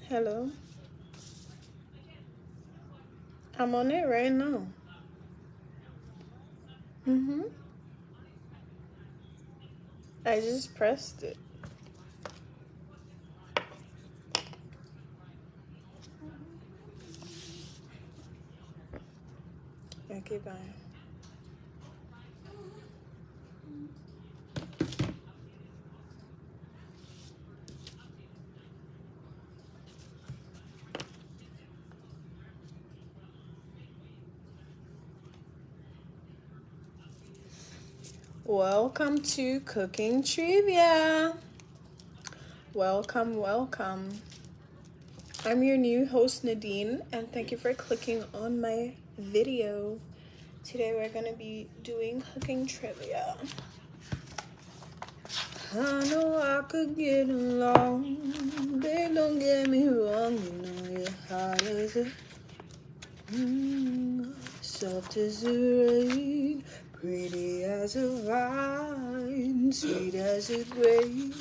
Hello. I'm on it right now. I just pressed it. Okay, bye. Welcome to Cooking Trivia. Welcome. I'm your new host, Nadeen, and thank you for clicking on my video. Today we're going to be doing cooking trivia. I know I could get along, babe, don't get me wrong, you know your heart is it. Soft as the rain, pretty as a vine, sweet as a grape.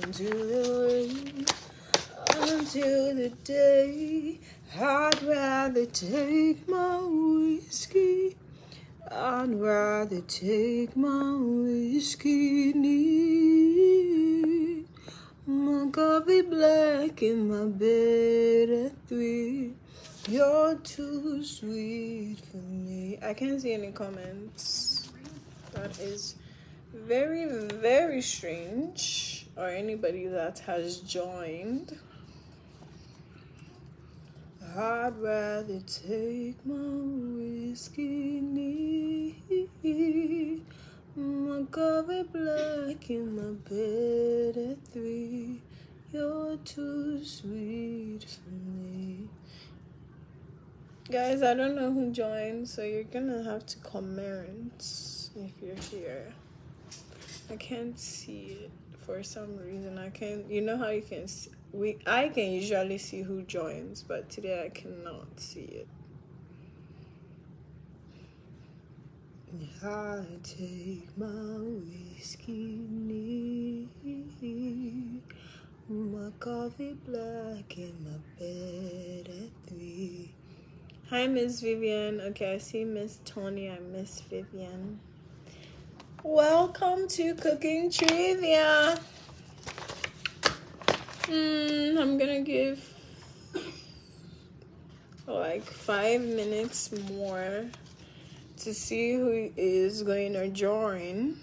Until the rain, until the day, I'd rather take my whiskey. I'd rather take my whiskey neat. My coffee black in my bed at 3. You're too sweet for me. I can't see any comments. That is very, very strange. Or anybody that has joined. I'd rather take my whiskey neat. My coffee black in my bed at 3. You're too sweet for me. Guys, I don't know who joined, so you're gonna have to comment if you're here. I can't see it for some reason. I can't. You know how you can see, I can usually see who joins, but today I cannot see it. I take my whiskey neat, my coffee black in my bed at 3. Hi, Miss Vivian. Okay, I see Miss Tony and Miss Vivian. Welcome to Cooking Trivia. I'm gonna give like 5 minutes more to see who is going to join,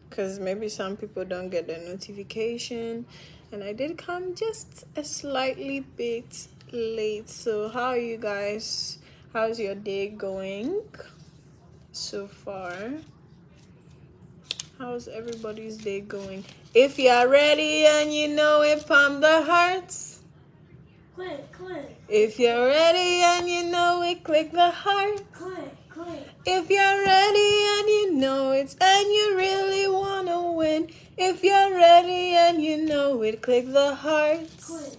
because maybe some people don't get the notification, and I did come just a slightly bit late. So how are you guys? How's your day going so far? How's everybody's day going? If you're ready and you know it, pump the hearts. Click. If you're ready and you know it, click the heart. Click. If you're ready and you know it, and you really wanna win. If you're ready and you know it, click the heart. Click.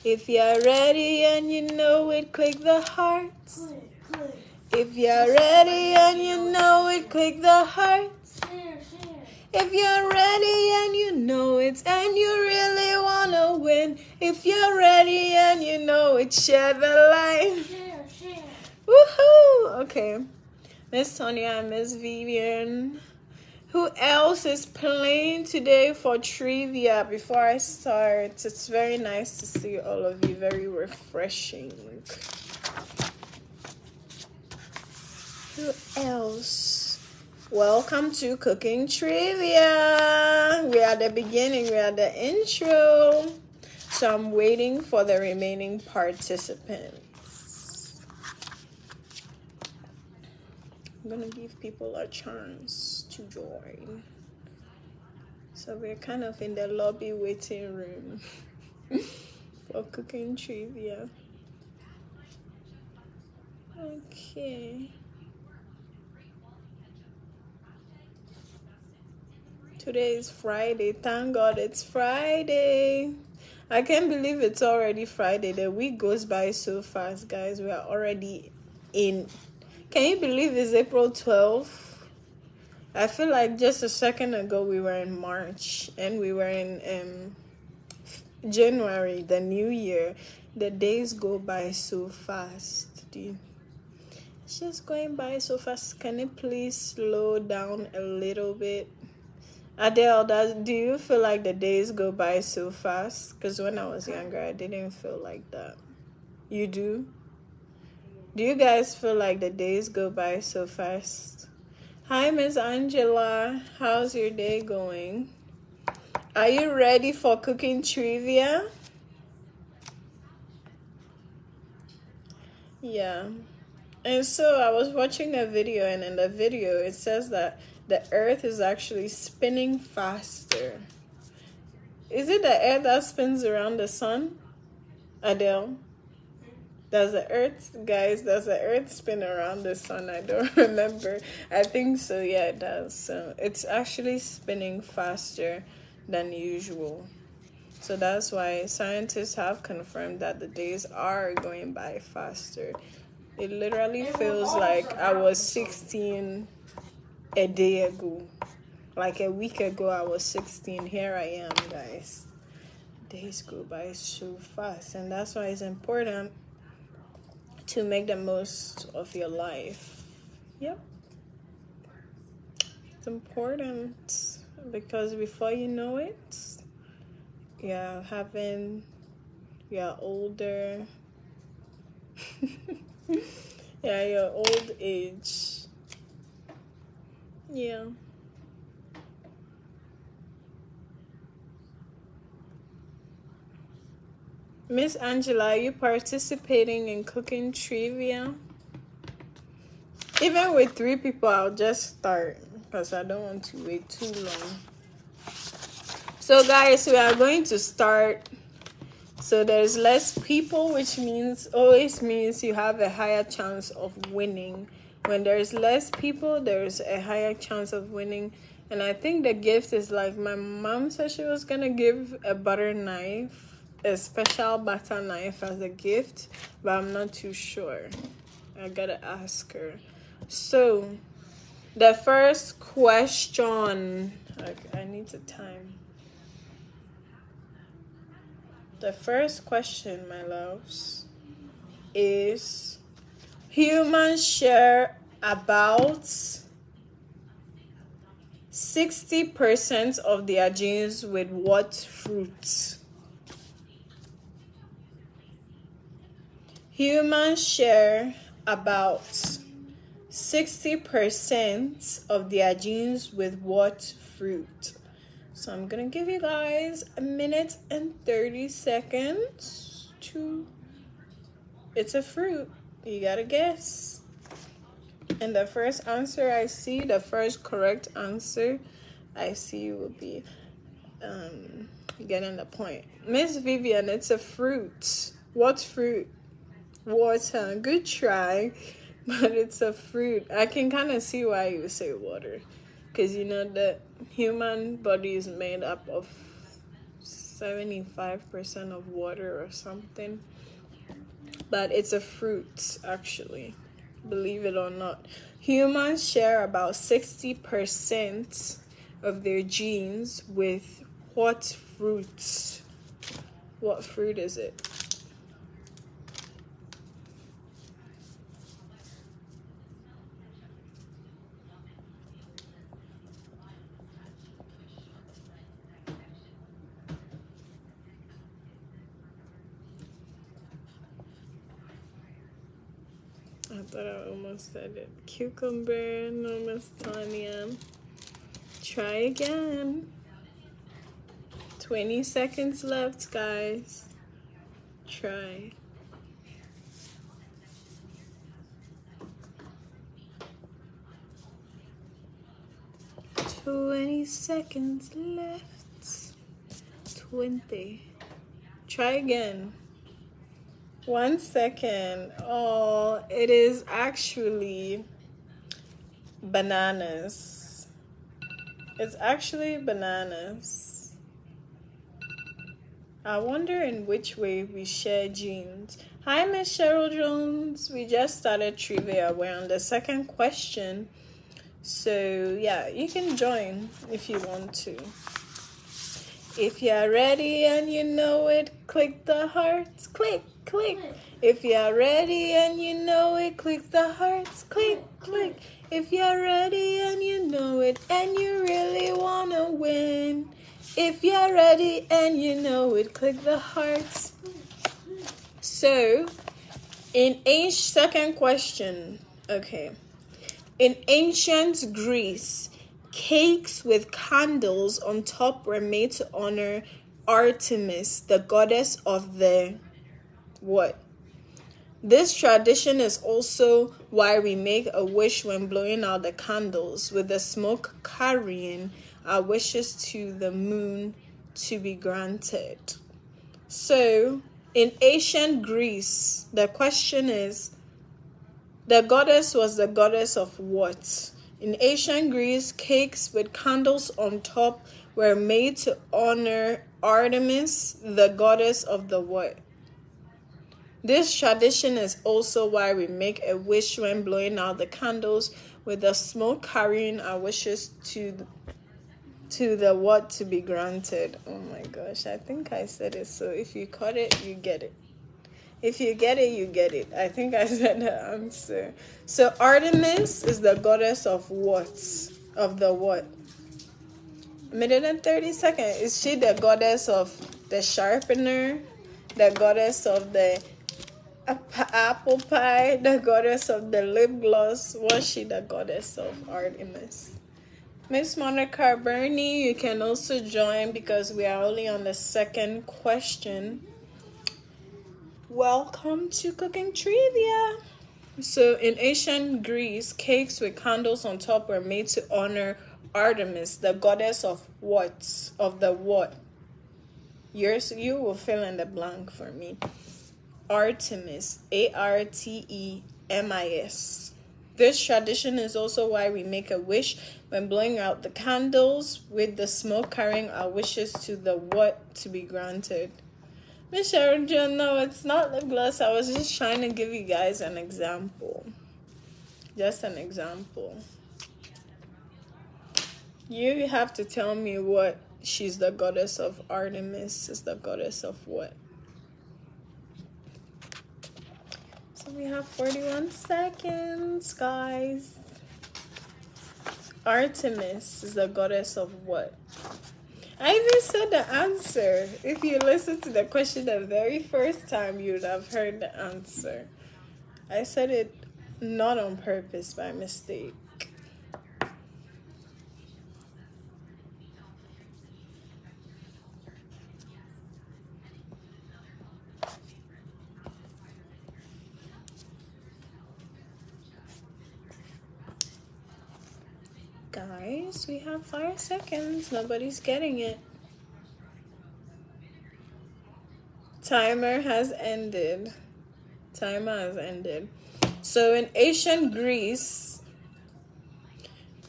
If you're ready and you know it, click the heart. Click. If you're ready and you know it, click the heart. Share. If you're ready and you know it, and you really wanna win. If you're ready and you know it, share the line. Share. Woohoo! Okay. Miss Sonia and Miss Vivian. Who else is playing today for trivia? Before I start, it's very nice to see all of you. Very refreshing. Who else? Welcome to Cooking Trivia. We're at the beginning. We're at the intro. So I'm waiting for the remaining participants. I'm going to give people a chance to join. So we're kind of in the lobby waiting room for Cooking Trivia. Okay. Today is Friday. Thank God it's Friday. I can't believe it's already Friday. The week goes by so fast, guys. We are already in. Can you believe it's April 12th? I feel like just a second ago we were in March and we were in January, the new year. The days go by so fast, dude. It's just going by so fast. Can it please slow down a little bit? Adele, do you feel like the days go by so fast? Because when I was younger, I didn't feel like that. You do? Do you guys feel like the days go by so fast? Hi, Miss Angela. How's your day going? Are you ready for cooking trivia? Yeah. And so I was watching a video, and in the video, it says that the earth is actually spinning faster. Is it the earth that spins around the sun? Adele? Does the earth spin around the sun? I don't remember. I think so, yeah, it does. So it's actually spinning faster than usual. So that's why scientists have confirmed that the days are going by faster. It literally feels like I was 16 a day ago. Like a week ago, I was 16. Here I am, guys. Days go by so fast, and that's why it's important to make the most of your life. Yep. It's important because before you know it, you're older. Yeah, your old age. Yeah. Miss Angela, are you participating in cooking trivia? Even with 3 people, I'll just start because I don't want to wait too long. So guys, we are going to start. So there's less people, which always means you have a higher chance of winning. When there's less people, there's a higher chance of winning. And I think the gift is like my mom said she was gonna give a butter knife, a special butter knife as a gift, but I'm not too sure. I gotta ask her. So the first question, I need to time. The first question, my loves, is humans share about 60% of their genes with what fruit? Humans share about 60% of their genes with what fruit? So I'm gonna give you guys a minute and 30 seconds to. It's a fruit. You gotta guess. And the first answer I see, the first correct answer I see will be getting the point. Miss Vivian, it's a fruit. What fruit? Water. Good try. But it's a fruit. I can kind of see why you say water. Because you know the human body is made up of 75% of water or something. But it's a fruit, actually. Believe it or not. Humans share about 60% of their genes with what fruit? What fruit is it? I thought I almost said it. Cucumber, no, Miss Tanya. Try again. 20 seconds left, guys. Try. 20 seconds left. 20. Try again. 1 second. Oh, it is actually bananas. It's actually bananas. I wonder in which way we share genes. Hi, Miss Cheryl Jones. We just started trivia. We're on the second question. So yeah, you can join if you want to. If you're ready and you know it, click the hearts, click, click. If you're ready and you know it, click the hearts, click, click. If you're ready and you know it, and you really wanna win. If you're ready and you know it, click the hearts. So, second question, okay. In ancient Greece, cakes with candles on top were made to honor Artemis, the goddess of the what? This tradition is also why we make a wish when blowing out the candles, with the smoke carrying our wishes to the moon to be granted. So, in ancient Greece, the question is, the goddess was the goddess of what? In ancient Greece, cakes with candles on top were made to honor Artemis, the goddess of the what? This tradition is also why we make a wish when blowing out the candles, with the smoke carrying our wishes to the what to be granted. Oh my gosh, I think I said it. So if you caught it, you get it. If you get it, you get it. I think I said the answer. So Artemis is the goddess of what? Of the what? Minute and 30 seconds. Is she the goddess of the sharpener? The goddess of the apple pie? The goddess of the lip gloss? Was she the goddess of Artemis? Miss Monica Bernie, you can also join because we are only on the second question. Welcome to Cooking Trivia. So in ancient Greece, cakes with candles on top were made to honor Artemis, the goddess of what? Of the what? You will fill in the blank for me. Artemis, Artemis. This tradition is also why we make a wish when blowing out the candles, with the smoke carrying our wishes to the what to be granted. Miss Sharon, no, it's not lip gloss. I was just trying to give you guys an example. Just an example. You have to tell me what she's the goddess of. Artemis is the goddess of what? So we have 41 seconds, guys. Artemis is the goddess of what? I even said the answer. If you listen to the question the very first time, you would have heard the answer. I said it not on purpose, by mistake. Guys, we have 5 seconds. Nobody's getting it. Timer has ended. So in ancient Greece,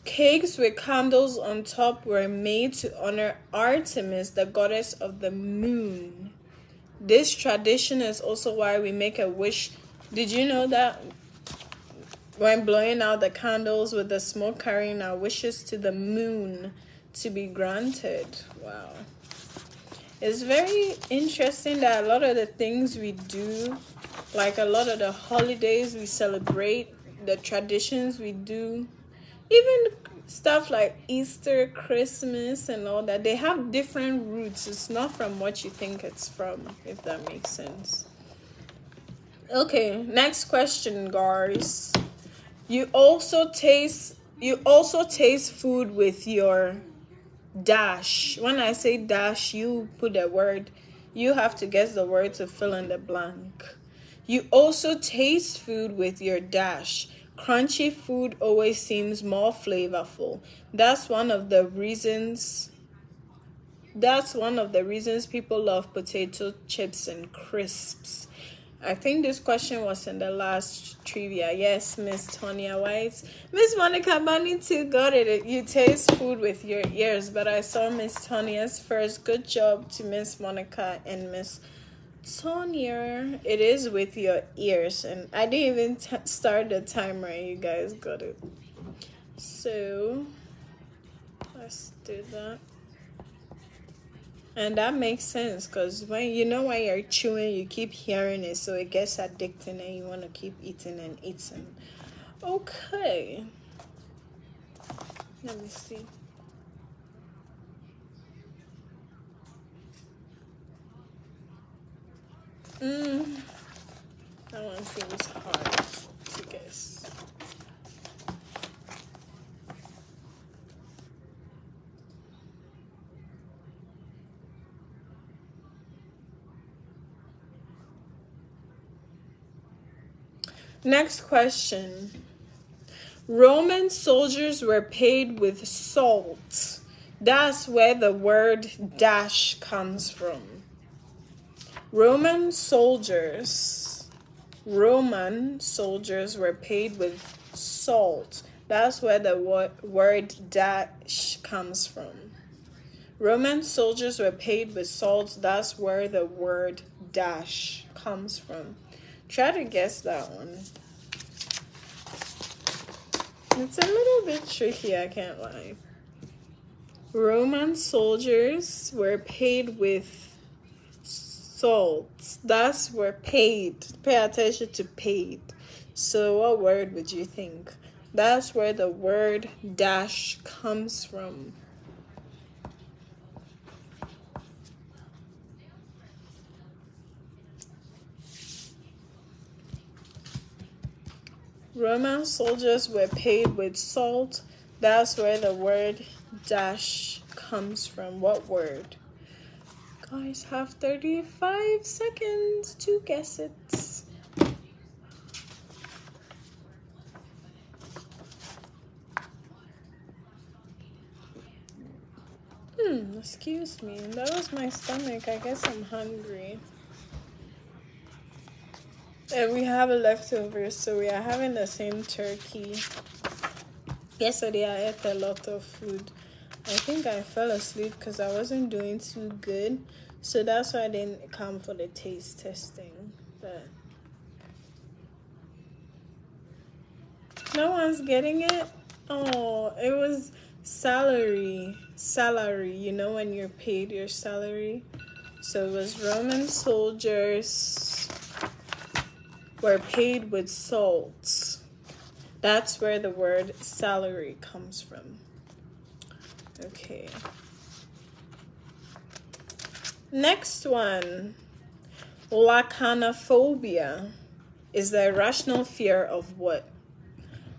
cakes with candles on top were made to honor Artemis, the goddess of the moon. This tradition is also why we make a wish. Did you know that? When blowing out the candles, with the smoke carrying our wishes to the moon to be granted. Wow. It's very interesting that a lot of the things we do, like a lot of the holidays we celebrate, the traditions we do, even stuff like Easter, Christmas, and all that, they have different roots. It's not from what you think it's from, if that makes sense. Okay, next question, guys. You also taste food with your dash. When I say dash, you put a word. You have to guess the word to fill in the blank. You also taste food with your dash. Crunchy food always seems more flavorful. That's one of the reasons people love potato chips and crisps. I think this question was in the last trivia. Yes, Miss Tonya White. Miss Monica Bunny too got it. You taste food with your ears, but I saw Miss Tonya's first. Good job to Miss Monica and Miss Tonya. It is with your ears, and I didn't even start the timer, and you guys got it. So let's do that. And that makes sense because when you're chewing, you keep hearing it, so it gets addicting and you want to keep eating and eating. Okay. Let me see. That one seems hard to guess. Next question. Roman soldiers were paid with salt. That's where the word dash comes from. Roman soldiers were paid with salt. That's where the word dash comes from. Roman soldiers were paid with salt. That's where the word dash comes from. Try to guess that one. It's a little bit tricky, I can't lie. Roman soldiers were paid with salt. That's where paid. Pay attention to paid. So what word would you think? That's where the word dash comes from. Roman soldiers were paid with salt. That's where the word dash comes from. What word? Guys have 35 seconds to guess it. Excuse me. That was my stomach. I guess I'm hungry. And we have a leftover, so we are having the same turkey. Yesterday I ate a lot of food. I think I fell asleep because I wasn't doing too good. So that's why I didn't come for the taste testing. But no one's getting it? Oh, it was salary. Salary, when you're paid your salary. So it was Roman soldiers were paid with salt. That's where the word salary comes from. Okay. Next one. Lachanophobia is the irrational fear of what?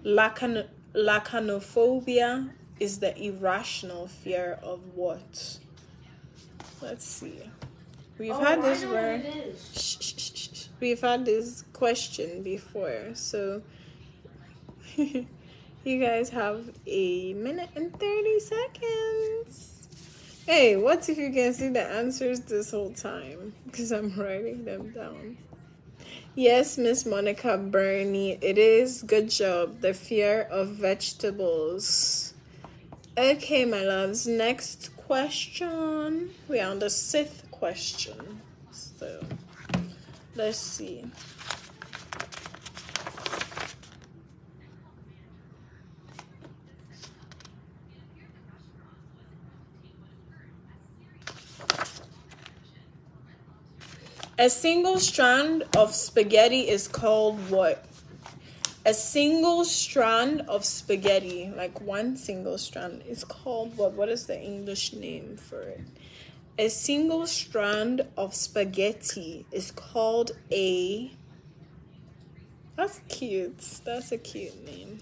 Lachanophobia is the irrational fear of what? Let's see. We've had this word. We've had this question before, so you guys have 1 minute and 30 seconds. Hey, what if you can see the answers this whole time? Because I'm writing them down. Yes, Miss Monica Burney, it is. Good job. The fear of vegetables. Okay, my loves. Next question. We are on the 6th question. So, let's see. A single strand of spaghetti is called what? A single strand of spaghetti, like one single strand, is called what? What is the English name for it? A single strand of spaghetti is called a... That's cute. That's a cute name.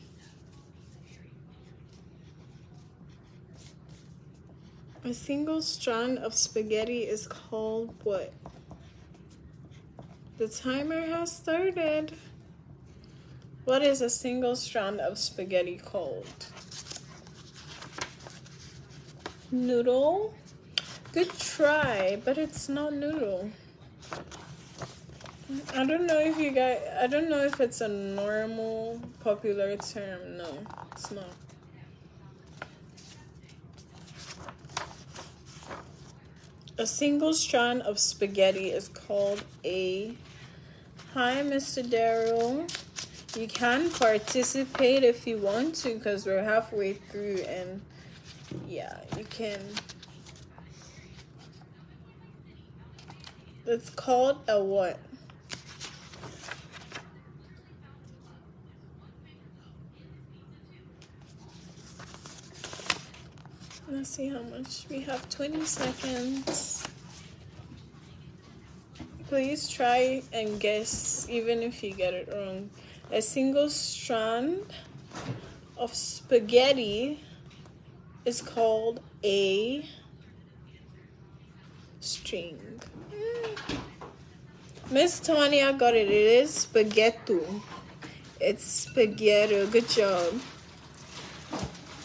A single strand of spaghetti is called what? The timer has started. What is a single strand of spaghetti called? Noodle? Good try, but it's not noodle. I don't know if it's a normal popular term. No, it's not. A single strand of spaghetti is called a... Hi, Mr. Darrell. You can participate if you want to, because we're halfway through, and yeah, you can. It's called a what? Let's see how much we have. 20 seconds. Please try and guess, even if you get it wrong. A single strand of spaghetti is called a string. Miss Tonya got it. It is spaghetti. It's spaghetti. Good job.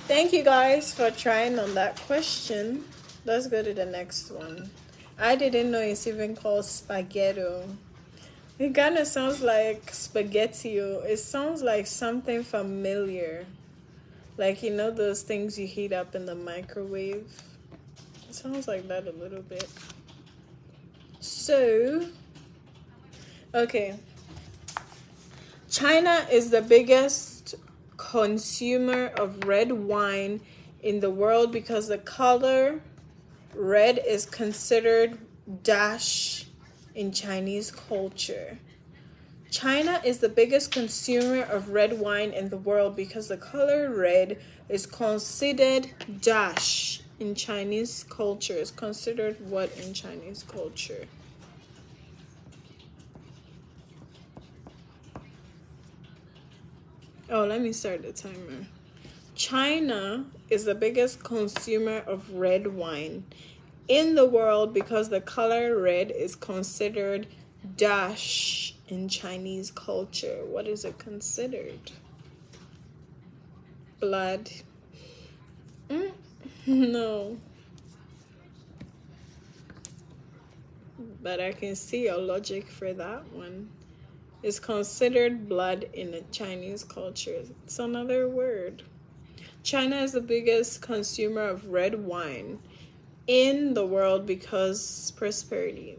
Thank you guys for trying on that question. Let's go to the next one. I didn't know it's even called spaghetti. It kind of sounds like spaghetti. It sounds like something familiar. Like, you know those things you heat up in the microwave? It sounds like that a little bit. So, okay. China is the biggest consumer of red wine in the world because the color red is considered dash in Chinese culture. China is the biggest consumer of red wine in the world because the color red is considered dash in Chinese culture. It's considered what in Chinese culture? Oh, let me start the timer. China is the biggest consumer of red wine in the world because the color red is considered dash in Chinese culture. What is it considered? Blood. No. But I can see your logic for that one. It's considered blood in the Chinese culture. It's another word. China is the biggest consumer of red wine in the world because prosperity.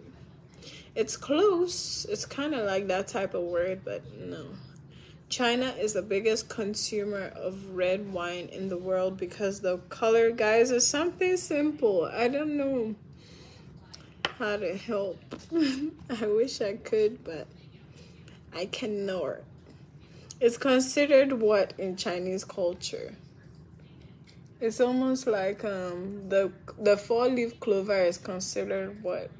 It's close. It's kind of like that type of word, but no. China is the biggest consumer of red wine in the world because the color, guys, is something simple. I don't know how to help. I wish I could, but I cannot. It's considered what in Chinese culture? It's almost like the 4-leaf clover is considered what?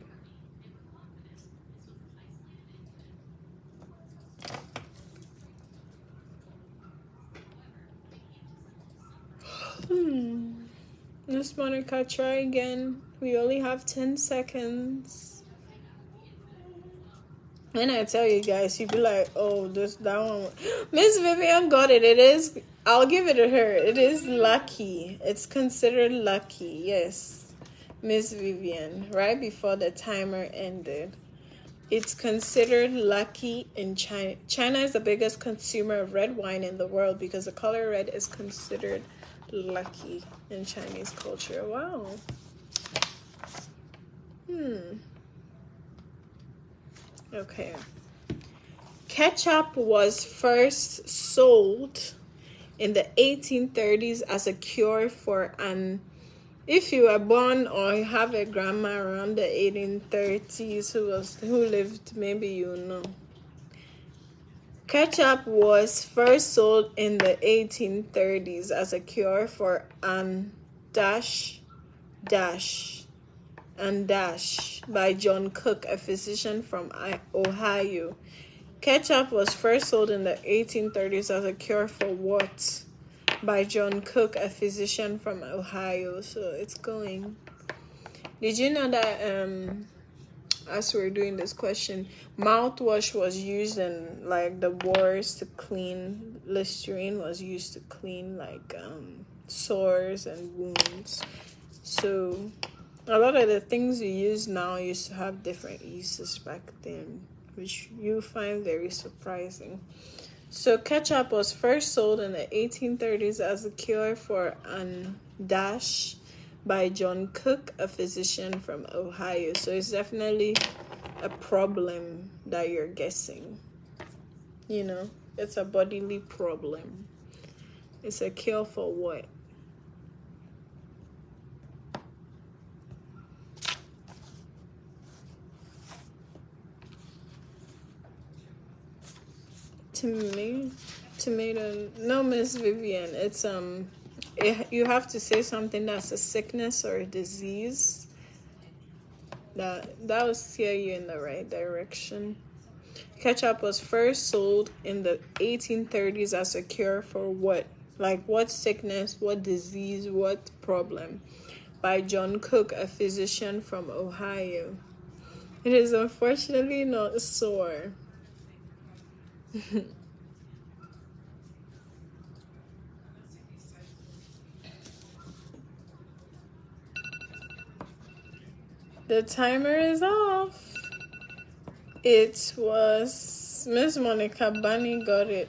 Miss Monica, try again. We only have 10 seconds. And I tell you guys, you'd be like, oh, that one. Miss Vivian got it. It is, I'll give it to her. It is lucky. It's considered lucky. Yes. Miss Vivian, right before the timer ended. It's considered lucky in China. China is the biggest consumer of red wine in the world because the color red is considered lucky in Chinese culture. Wow. Okay. Ketchup was first sold in the 1830s as a cure for an... If you were born or you have a grandma around the 1830s who lived, maybe you know. Ketchup was first sold in the 1830s as a cure for an dash by John Cook, a physician from Ohio. Ketchup was first sold in the 1830s as a cure for what? By John Cook, a physician from Ohio. So it's going. Did you know that as we're doing this question, mouthwash was used in like the wars to clean? Listerine was used to clean like sores and wounds. So a lot of the things you use now used to have different uses back then, which you find very surprising. So ketchup was first sold in the 1830s as a cure for an dash by John Cook, a physician from Ohio. So it's definitely a problem that you're guessing, you know. It's a bodily problem. It's a cure for what? Tomato. No, Miss Vivian. It's you have to say something that's a sickness or a disease. That will steer you in the right direction. Ketchup was first sold in the 1830s as a cure for what? Like what sickness, what disease, what problem? By John Cook, a physician from Ohio. It is unfortunately not sore. The timer is off. It was Miss Monica Bunny got it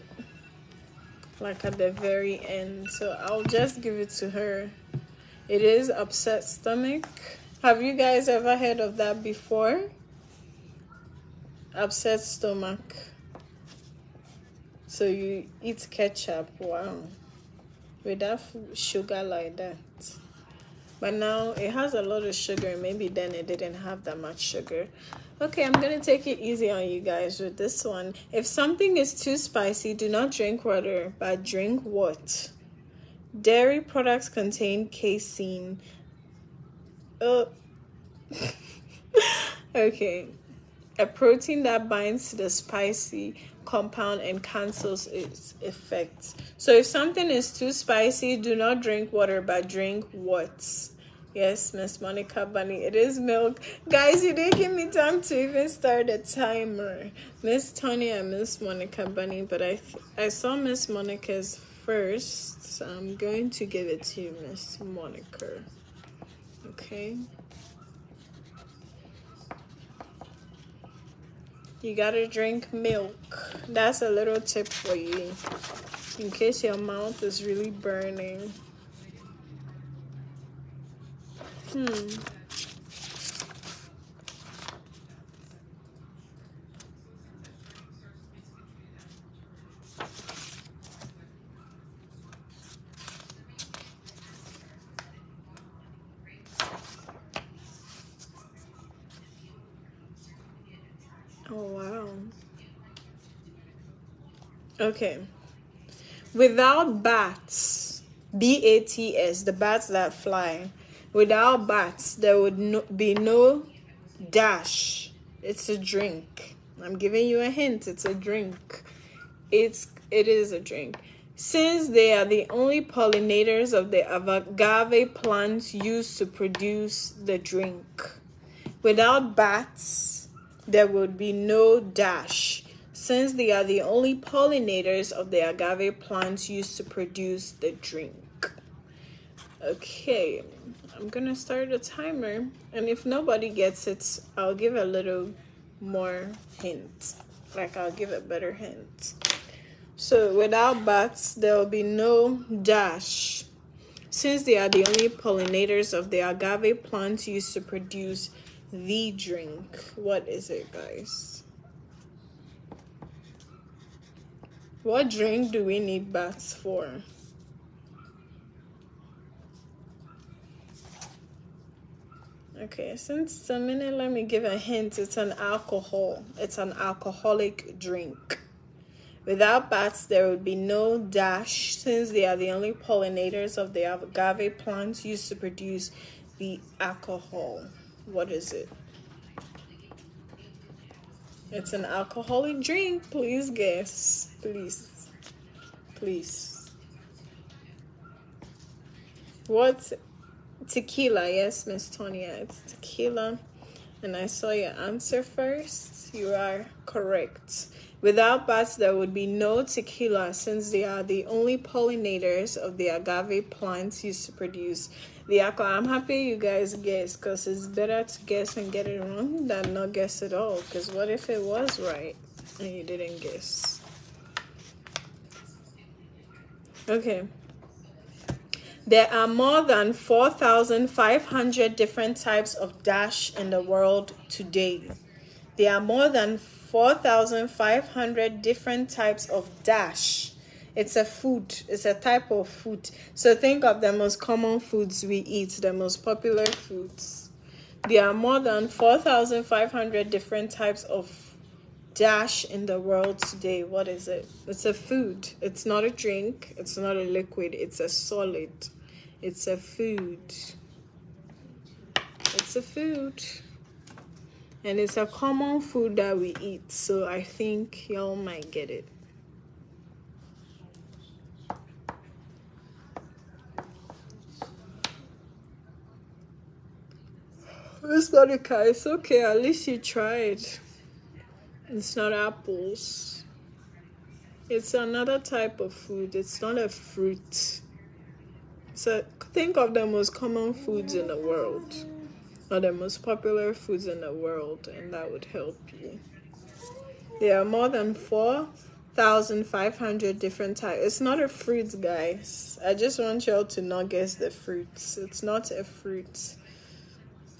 like at the very end, so I'll just give it to her. It is upset stomach. Have you guys ever heard of that before? Upset stomach. So you eat ketchup, wow, without sugar like that. But now it has a lot of sugar. Maybe then it didn't have that much sugar. Okay, I'm gonna take it easy on you guys with this one. If something is too spicy, do not drink water, but drink what? Dairy products contain casein. Oh. Okay. A protein that binds to the spicy compound and cancels its effects. So if something is too spicy, do not drink water, but drink what? Yes, Miss Monica Bunny, it is milk. Guys, you didn't give me time to even start a timer. Miss Tony and Miss Monica Bunny, but I saw Miss Monica's first, so I'm going to give it to you, Miss Monica. Okay. You gotta drink milk. That's a little tip for you, in case your mouth is really burning. Oh, wow. Okay. Without bats, B-A-T-S, the bats that fly, without bats, there would be no dash. It's a drink. I'm giving you a hint. It's a drink. It is a drink. Since they are the only pollinators of the agave plants used to produce the drink. Without bats, there would be no dash, since they are the only pollinators of the agave plants used to produce the drink. Okay, I'm gonna start a timer, and if nobody gets it, I'll give a little more hint. Like, I'll give a better hint. So without bats, there will be no dash, since they are the only pollinators of the agave plants used to produce the drink. What is it, guys? What drink do we need bats for? Okay, since it's a minute, let me give a hint. It's an alcohol. It's an alcoholic drink. Without bats, there would be no dash, since they are the only pollinators of the agave plants used to produce the alcohol. What is it? It's an alcoholic drink. Please guess. Please. Please. What's tequila? Yes, Miss Tonya, it's tequila. And I saw your answer first. You are correct. Without bats, there would be no tequila, since they are the only pollinators of the agave plants used to produce the alcohol. I'm happy you guys guessed, because it's better to guess and get it wrong than not guess at all. Because what if it was right and you didn't guess? Okay. There are more than 4,500 different types of dash in the world today. There are more than 4,500 different types of dash. It's a food. It's a type of food. So think of the most common foods we eat, the most popular foods. There are more than 4,500 different types of dash in the world today. What is it? It's a food. It's not a drink. It's not a liquid. It's a solid. It's a food. It's a food. And it's a common food that we eat. So I think y'all might get it. It's not a car. It's okay. At least you tried. It's not apples. It's another type of food. It's not a fruit. So think of the most common foods in the world, or the most popular foods in the world, and that would help you. There are more than 4,500 different types. It's not a fruit, guys. I just want y'all to not guess the fruits. It's not a fruit.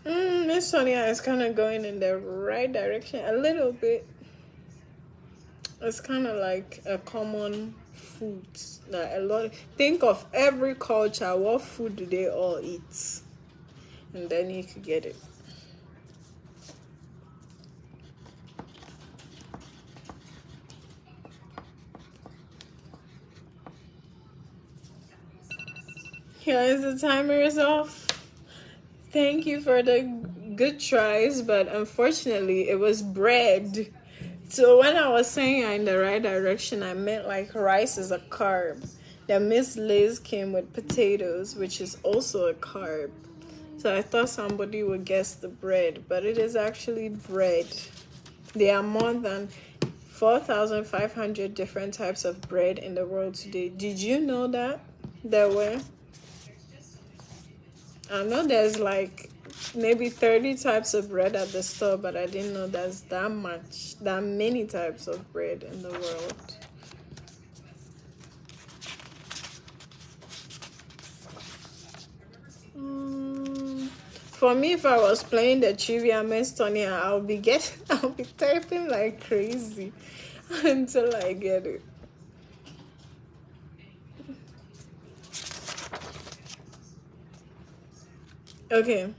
Miss Sonia is kind of going in the right direction a little bit. It's kind of like a common food. Like a lot. Think of every culture. What food do they all eat? And then you could get it. Guys, the timer is off. Thank you for the good tries, but unfortunately it was bread. So when I was saying you're in the right direction, I meant like rice is a carb. The Miss Liz came with potatoes, which is also a carb. So I thought somebody would guess the bread, but it is actually bread. There are more than 4,500 different types of bread in the world today. Did you know that? There were? I know there's like maybe 30 types of bread at the store, but I didn't know there's that many types of bread in the world. For me, if I was playing the trivia, Miss Tonya, I'll be typing like crazy until I get it. Okay.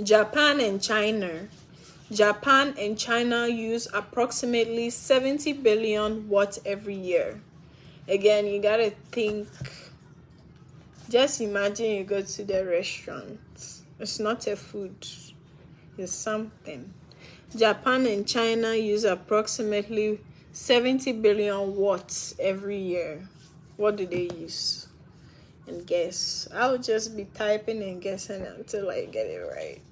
Japan and China use approximately 70 billion watts every year. Again, you gotta think. Just imagine you go to the restaurant. It's not a food. It's something. Japan and China use approximately 70 billion watts every year. What do they use? And guess. I'll just be typing and guessing until I get it right.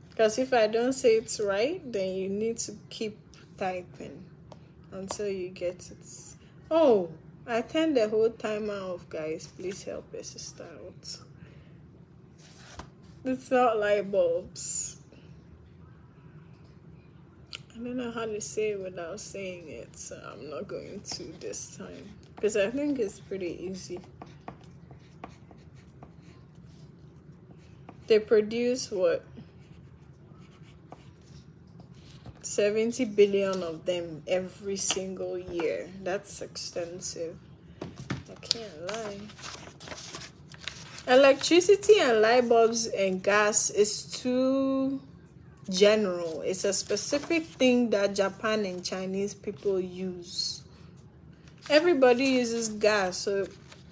Because if I don't say it's right, then you need to keep typing until you get it. Oh, I turned the whole timer off, guys. Please help a sister out. It's not light bulbs. I don't know how to say it without saying it, so I'm not going to this time. Because I think it's pretty easy. They produce what? 70 billion of them every single year. That's extensive. I can't lie. Electricity and light bulbs and gas is too general. It's a specific thing that Japan and Chinese people use. Everybody uses gas, so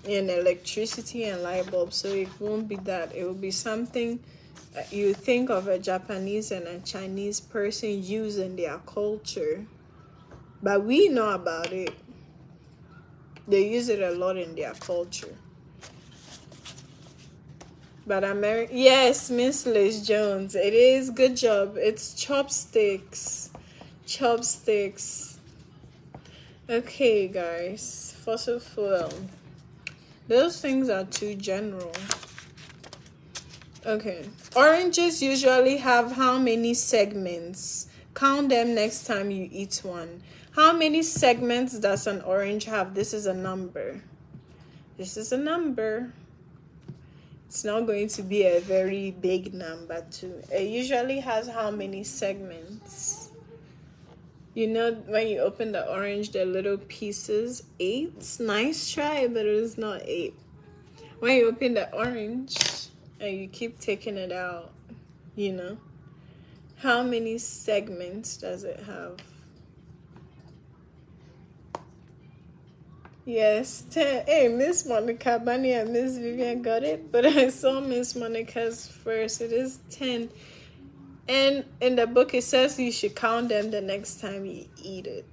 and electricity and light bulbs, so it won't be that. It will be something you think of a Japanese and a Chinese person using their culture, but we know about it. They use it a lot in their culture. But yes, Miss Liz Jones, it is. Good job. It's chopsticks. Chopsticks. Okay, guys. Fossil fuel. Those things are too general. Okay. Oranges usually have how many segments? Count them next time you eat one. How many segments does an orange have? This is a number. This is a number. It's not going to be a very big number too. It usually has how many segments? You know, when you open the orange, the little pieces, 8. Nice try, but it was not 8. When you open the orange and you keep taking it out, you know, how many segments does it have? Yes, 10. Hey, Miss Monica, Bunny, and Miss Vivian got it, but I saw Miss Monica's first. It is 10. And in the book, it says you should count them the next time you eat it.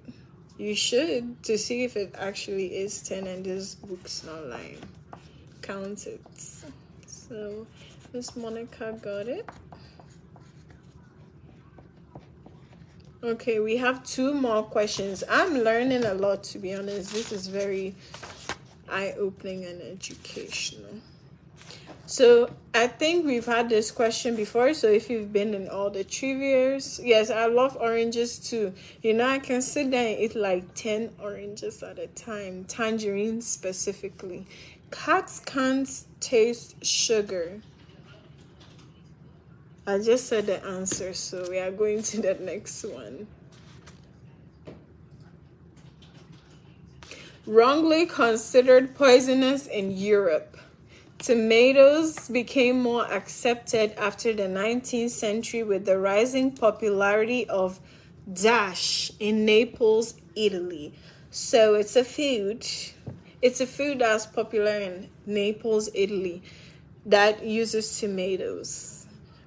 You should, to see if it actually is 10 and this book's not lying. Count it. So, Miss Monica got it. Okay, we have 2 more questions. I'm learning a lot, to be honest. This is very eye-opening and educational. So I think we've had this question before. So if you've been in all the trivias, yes, I love oranges too. You know, I can sit there and eat like 10 oranges at a time, tangerines specifically. Cats can't taste sugar. I just said the answer, so we are going to the next one. Wrongly considered poisonous in Europe, tomatoes became more accepted after the 19th century with the rising popularity of dash in Naples, Italy. So it's a food. It's a food that's popular in Naples, Italy, that uses tomatoes.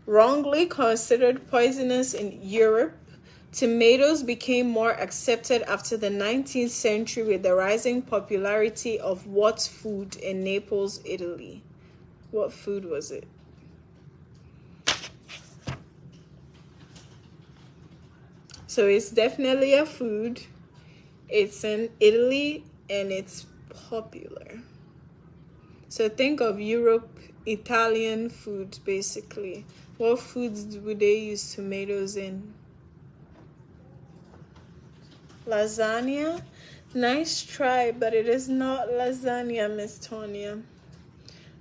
Wrongly considered poisonous in Europe, tomatoes became more accepted after the 19th century with the rising popularity of what food in Naples, Italy? What food was it? So it's definitely a food. It's in Italy and it's popular. So think of Europe, Italian food basically. What foods would they use tomatoes in? Lasagna? Nice try, but it is not lasagna, Miss Tonya.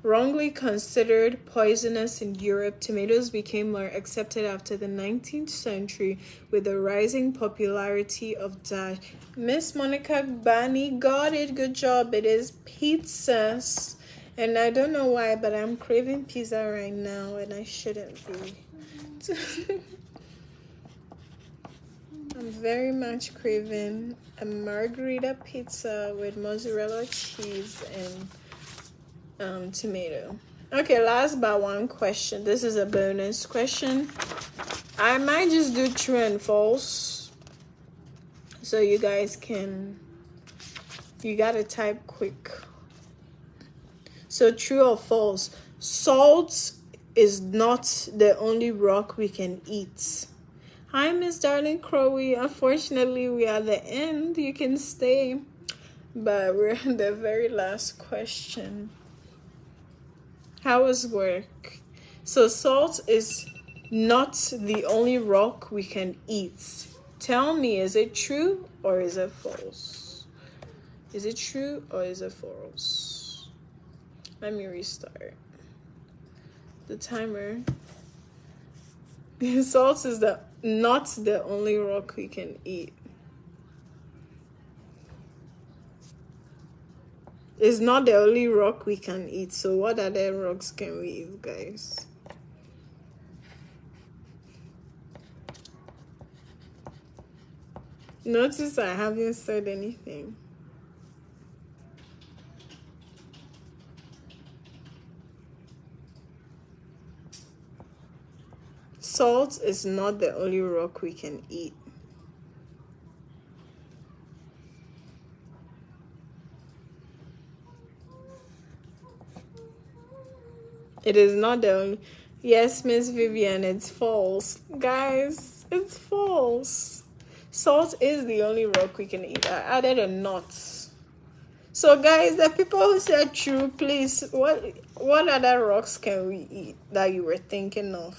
Wrongly considered poisonous in Europe, tomatoes became more accepted after the 19th century with the rising popularity of dash. Miss Monica Bani got it. Good job. It is pizzas. And I don't know why, but I'm craving pizza right now, and I shouldn't be. I'm very much craving a margherita pizza with mozzarella cheese and tomato. Okay, last but one question. This is a bonus question. I might just do true and false, so you guys can, you gotta type quick. So true or false? Salt is not the only rock we can eat. Hi, Miss Darling Crowy. Unfortunately, we are at the end. You can stay, but we're on the very last question. How was work? So salt is not the only rock we can eat. Tell me, is it true or is it false? Is it true or is it false? Let me restart the timer. Salt is not the only rock we can eat. It's not the only rock we can eat. So what other rocks can we eat, guys? Notice I haven't said anything. Salt is not the only rock we can eat. It is not the only. Yes, Miss Vivian, it's false. Guys, it's false. Salt is the only rock we can eat. I added a nut. So, guys, the people who said true, please, what other rocks can we eat that you were thinking of?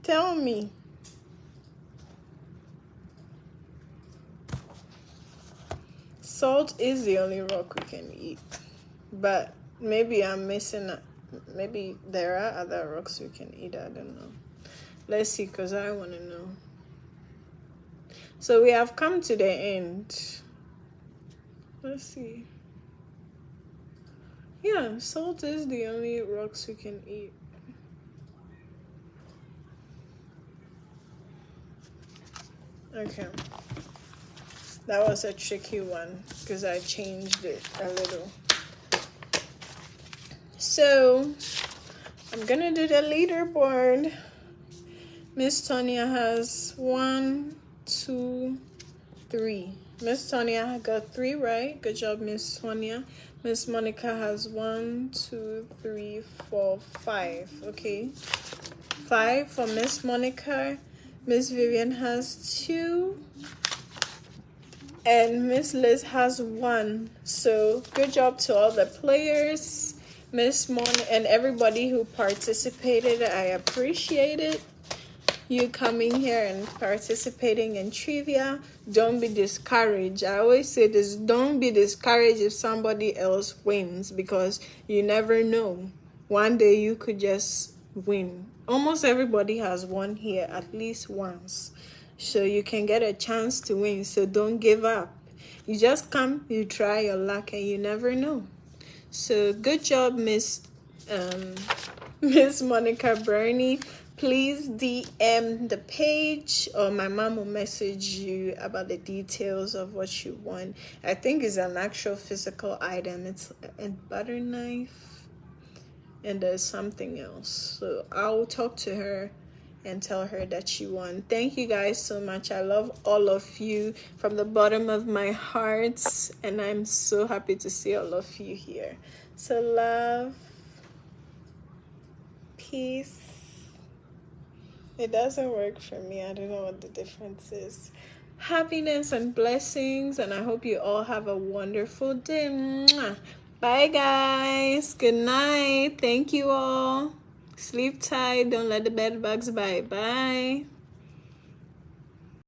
Tell me. Salt is the only rock we can eat. But maybe I'm missing. Maybe there are other rocks we can eat. I don't know. Let's see, because I want to know. So we have come to the end. Let's see. Yeah, salt is the only rocks we can eat. Okay. That was a tricky one because I changed it a little. So I'm gonna do the leaderboard. Miss Tonya has 1, 2, 3. Miss Tonya got 3 right. Good job, Miss Tonya. Miss Monica has 1, 2, 3, 4, 5. Okay. 5 for Miss Monica. Miss Vivian has 2. And Miss Liz has 1. So good job to all the players, Miss Mon, and everybody who participated. I appreciate it. You coming here and participating in trivia. Don't be discouraged. I always say this, don't be discouraged if somebody else wins, because you never know. One day you could just win. Almost everybody has won here at least once. So you can get a chance to win. So don't give up. You just come, you try your luck, and you never know. So good job, Miss Monica Burney. Please DM the page, or my mom will message you about the details of what you want. I think it's an actual physical item. It's a butter knife, and there's something else. So I'll talk to her and tell her that she won. Thank you guys so much. I love all of you from the bottom of my heart, and I'm so happy to see all of you here. So love, peace. It doesn't work for me. I don't know what the difference is. Happiness and blessings, and I hope you all have a wonderful day. Mwah. Bye, guys. Good night. Thank you all. Sleep tight. Don't let the bed bugs bite. Bye.